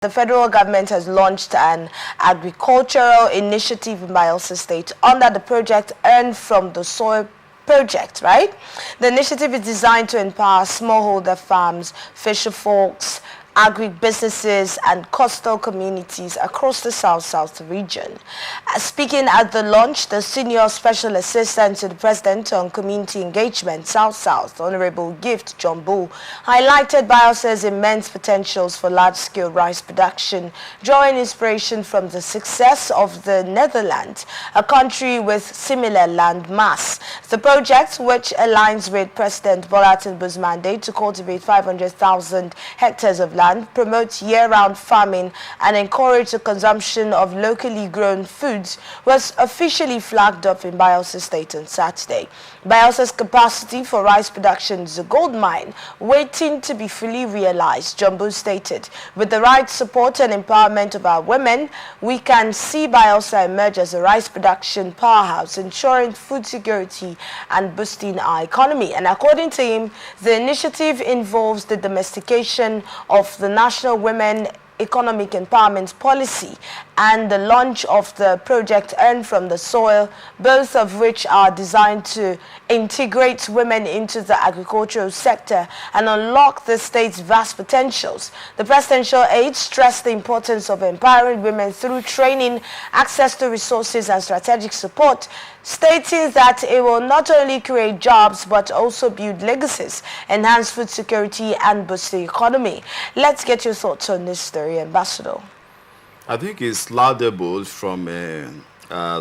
The federal government has launched an agricultural initiative in Bayelsa State under the Project Earn from the Soil project, right? The initiative is designed to empower smallholder farms, fisher folks, agric businesses and coastal communities across the South region. Speaking at the launch, the Senior Special Assistant to the President on Community Engagement, South, Honorable Gift Jumbo, highlighted Bayelsa's immense potentials for large-scale rice production, drawing inspiration from the success of the Netherlands, a country with similar land mass. The project, which aligns with President Bola Tinubu's mandate to cultivate 500,000 hectares of land, promote year-round farming and encourage the consumption of locally grown foods, was officially flagged off in Bayelsa State on Saturday. Bayelsa's capacity for rice production is a gold mine waiting to be fully realized, Jumbo stated. With the right support and empowerment of our women, we can see Bayelsa emerge as a rice production powerhouse, ensuring food security and boosting our economy. And according to him, the initiative involves the domestication of the National Women Economic Empowerment Policy and the launch of the Project Earn from the Soil, both of which are designed to integrate women into the agricultural sector and unlock the state's vast potentials. The presidential aide stressed the importance of empowering women through training, access to resources and strategic support, stating that it will not only create jobs but also build legacies, enhance food security and boost the economy. Let's get your thoughts on this story, Ambassador. I think it's laudable from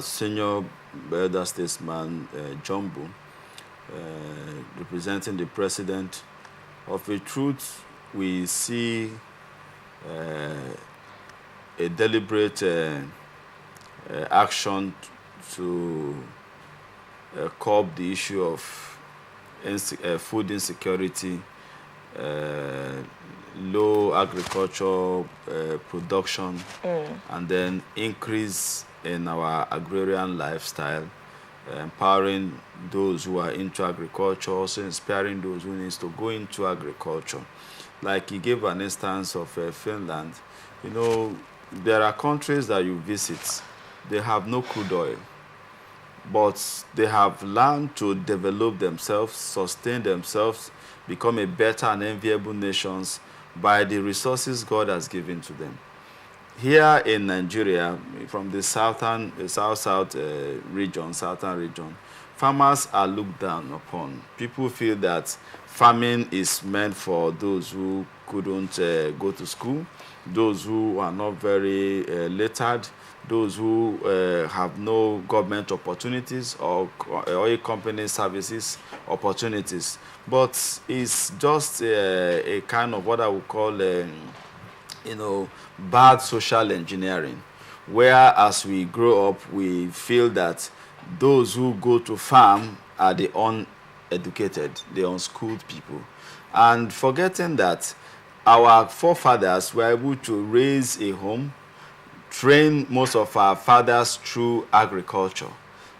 senior elder statesman Jumbo, representing the president. Of a truth, we see a deliberate action to curb the issue of food insecurity, low agricultural production, and then increase in our agrarian lifestyle, empowering those who are into agriculture, also inspiring those who need to go into agriculture. Like he gave an instance of Finland. You know, there are countries that you visit, they have no crude oil, but they have learned to develop themselves, sustain themselves, become a better and enviable nations by the resources God has given to them. Here in Nigeria, from the southern region, farmers are looked down upon. People feel that farming is meant for those who couldn't go to school, those who are not very lettered, those who have no government opportunities or oil company services opportunities. But it's just a kind of what I would call, bad social engineering, where as we grow up, we feel that those who go to farm are the uneducated, the unschooled people. And forgetting that our forefathers were able to raise a home, train most of our fathers through agriculture.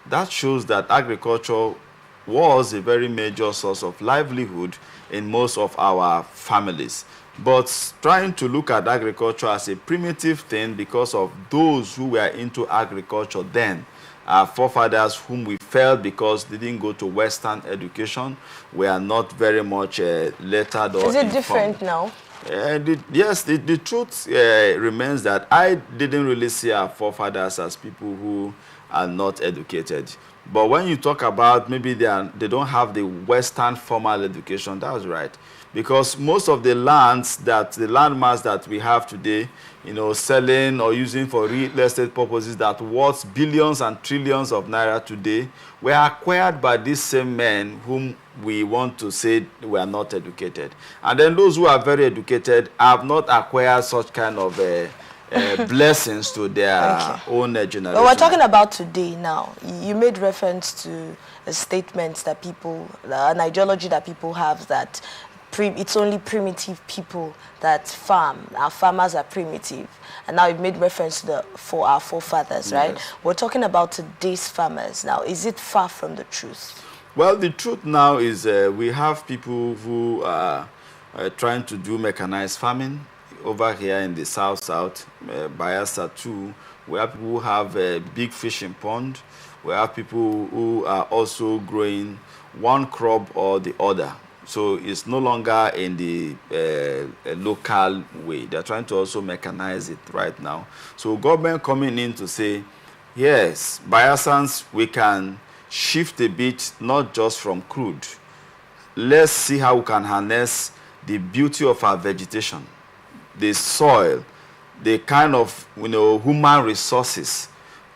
That shows that agriculture was a very major source of livelihood in most of our families. But trying to look at agriculture as a primitive thing because of those who were into agriculture then, our forefathers whom we felt because they didn't go to Western education, were not very much lettered or Is it informed. different now? Yes, the truth remains that I didn't really see our forefathers as people who are not educated. But when you talk about maybe they don't have the Western formal education, that's right. Because most of the lands the landmass that we have today, selling or using for real estate purposes that worth billions and trillions of naira today, were acquired by these same men whom we want to say were not educated. And then those who are very educated have not acquired such kind of blessings to their own generation. But we're talking about today now. You made reference to a statement that an ideology that people have that it's only primitive people that farm. Our farmers are primitive. And now you've made reference to for our forefathers, right? Yes. We're talking about today's farmers now. Is it far from the truth? Well, the truth now is we have people who are trying to do mechanized farming. over here in the south, Bayelsa too, we have people who have a big fishing pond. We have people who are also growing one crop or the other. So it's no longer in the local way. They're trying to also mechanize it right now. So government coming in to say, yes, Bayelsans, we can shift a bit, not just from crude. Let's see how we can harness the beauty of our vegetation, the soil, the kind of human resource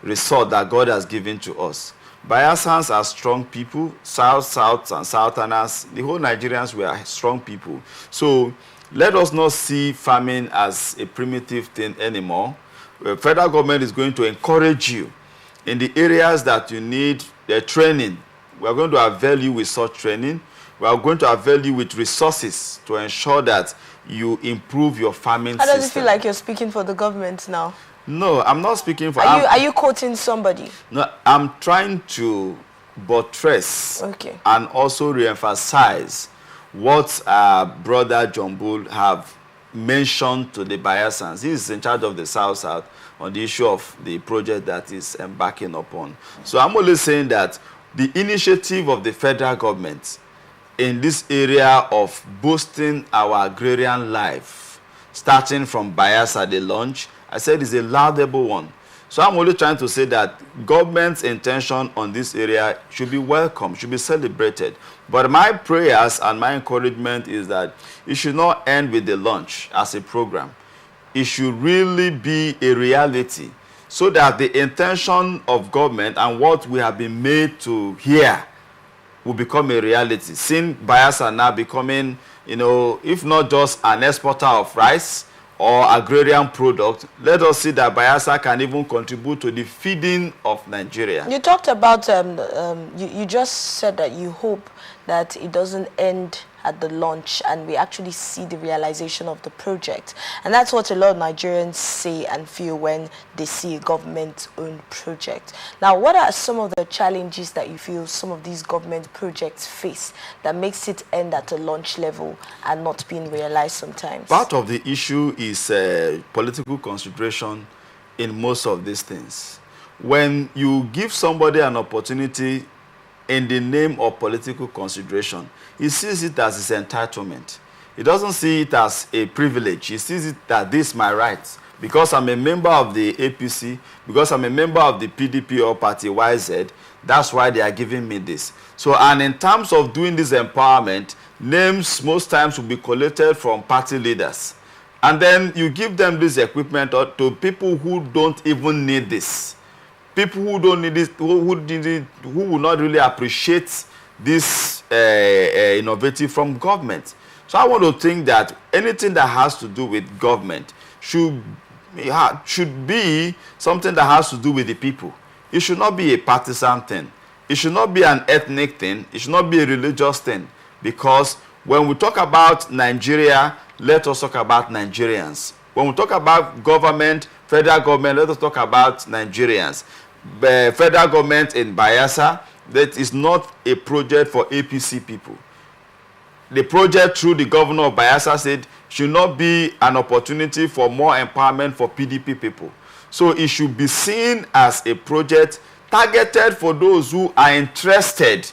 that God has given to us. Bayelsans are strong people, South and Southerners, the whole Nigerians, we are strong people. So let us not see farming as a primitive thing anymore. The federal government is going to encourage you in the areas that you need the training. We are going to avail you with such training. We are going to avail you with resources to ensure that you improve your farming system. How does it feel like you're speaking for the government now? No, I'm not speaking for... Are you quoting somebody? No, I'm trying to buttress and also re-emphasize what Brother John Bull have mentioned to the Bayelsans. He is in charge of the South on the issue of the project that is embarking upon. So I'm only saying that the initiative of the federal government in this area of boosting our agrarian life, starting from Bayelsa, the launch, I said is a laudable one. So I'm only trying to say that government's intention on this area should be welcome, should be celebrated. But my prayers and my encouragement is that it should not end with the launch as a program. It should really be a reality so that the intention of government and what we have been made to hear will become a reality. Seeing Bayelsa now becoming, if not just an exporter of rice or agrarian product, let us see that Bayelsa can even contribute to the feeding of Nigeria. You talked about, you just said that you hope that it doesn't end at the launch and we actually see the realization of the project. And that's what a lot of Nigerians say and feel when they see a government-owned project. Now, what are some of the challenges that you feel some of these government projects face that makes it end at a launch level and not being realized sometimes? Part of the issue is political consideration in most of these things. When you give somebody an opportunity in the name of political consideration, he sees it as his entitlement. He doesn't see it as a privilege. He sees it that this is my right. Because I'm a member of the APC, because I'm a member of the PDP or Party YZ, that's why they are giving me this. So, and in terms of doing this empowerment, names most times will be collected from party leaders. And then you give them this equipment to people who don't even need this. People who don't need this, who will not really appreciate this innovative from government. So I want to think that anything that has to do with government should be something that has to do with the people. It should not be a partisan thing. It should not be an ethnic thing. It should not be a religious thing. Because when we talk about Nigeria, let us talk about Nigerians. When we talk about government, federal government, let us talk about Nigerians. The federal government in Bayelsa, that is not a project for APC people. The project through the governor of Bayelsa said should not be an opportunity for more empowerment for PDP people. So it should be seen as a project targeted for those who are interested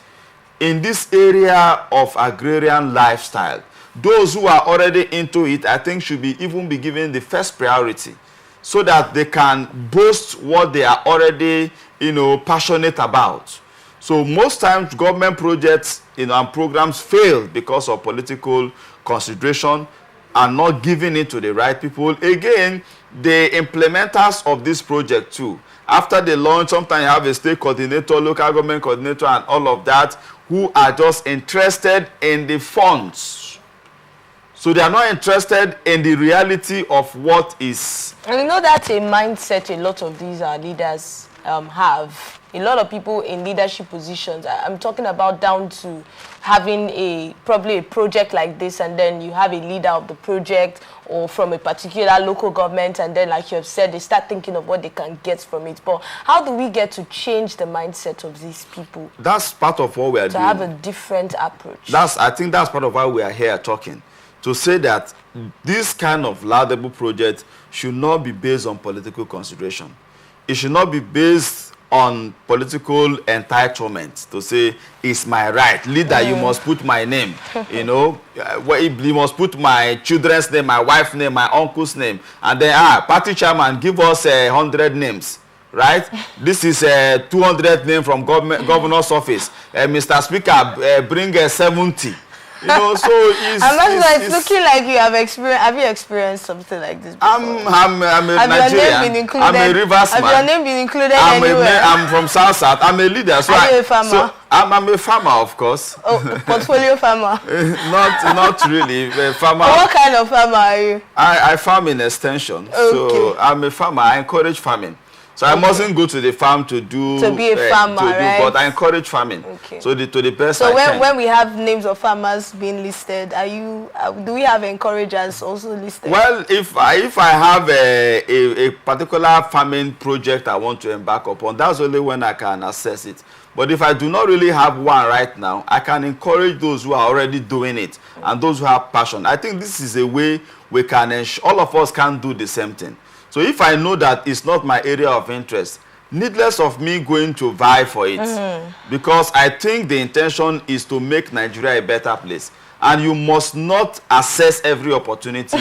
in this area of agrarian lifestyle. Those who are already into it, I think, should even be given the first priority, so that they can boast what they are already, passionate about. So most times government projects, and programs fail because of political consideration and not giving it to the right people. Again, the implementers of this project too, after they launch, sometimes you have a state coordinator, local government coordinator, and all of that, who are just interested in the funds. So they are not interested in the reality of what is. And that's a mindset a lot of these leaders have. A lot of people in leadership positions, I'm talking about down to having probably a project like this, and then you have a leader of the project or from a particular local government, and then, like you have said, they start thinking of what they can get from it. But how do we get to change the mindset of these people? That's part of what we are doing. To have a different approach. I think that's part of why we are here talking. to say that this kind of laudable project should not be based on political consideration. It should not be based on political entitlement to say, it's my right. Leader, you must put my name. You know, you must put my children's name, my wife's name, my uncle's name. And then, party chairman, give us 100 names. Right? This is a 200 name from governor's office. Mr. Speaker, bring 70. You know, so it's looking like you have experienced. Have you experienced something like this before? I'm a Nigerian. I'm a Rivers man. Have your name been included anywhere? I'm from South. I'm a leader. So Are you a farmer? So I'm a farmer, of course. Oh, portfolio farmer. not really. A farmer. What kind of farmer are you? I farm in extension. Okay. So I'm a farmer. I encourage farming. So I mustn't go to the farm to be a farmer, right? But I encourage farming. Okay. So to the best I can. So when we have names of farmers being listed, do we have encouragers also listed? Well, if I have a particular farming project I want to embark upon, that's only when I can assess it. But if I do not really have one right now, I can encourage those who are already doing it and those who have passion. I think this is a way we can ensure all of us can do the same thing. So if I know that it's not my area of interest, needless of me going to vie for it. Because I think the intention is to make Nigeria a better place. And you must not assess every opportunity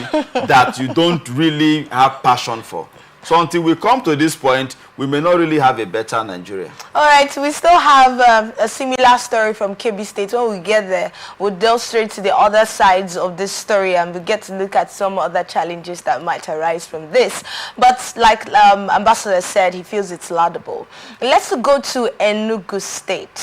that you don't really have passion for. So until we come to this point, we may not really have a better Nigeria. All right, we still have a similar story from Kebbi State. When we get there, we'll delve straight to the other sides of this story and we get to look at some other challenges that might arise from this. But like Ambassador said, he feels it's laudable. Let's go to Enugu State.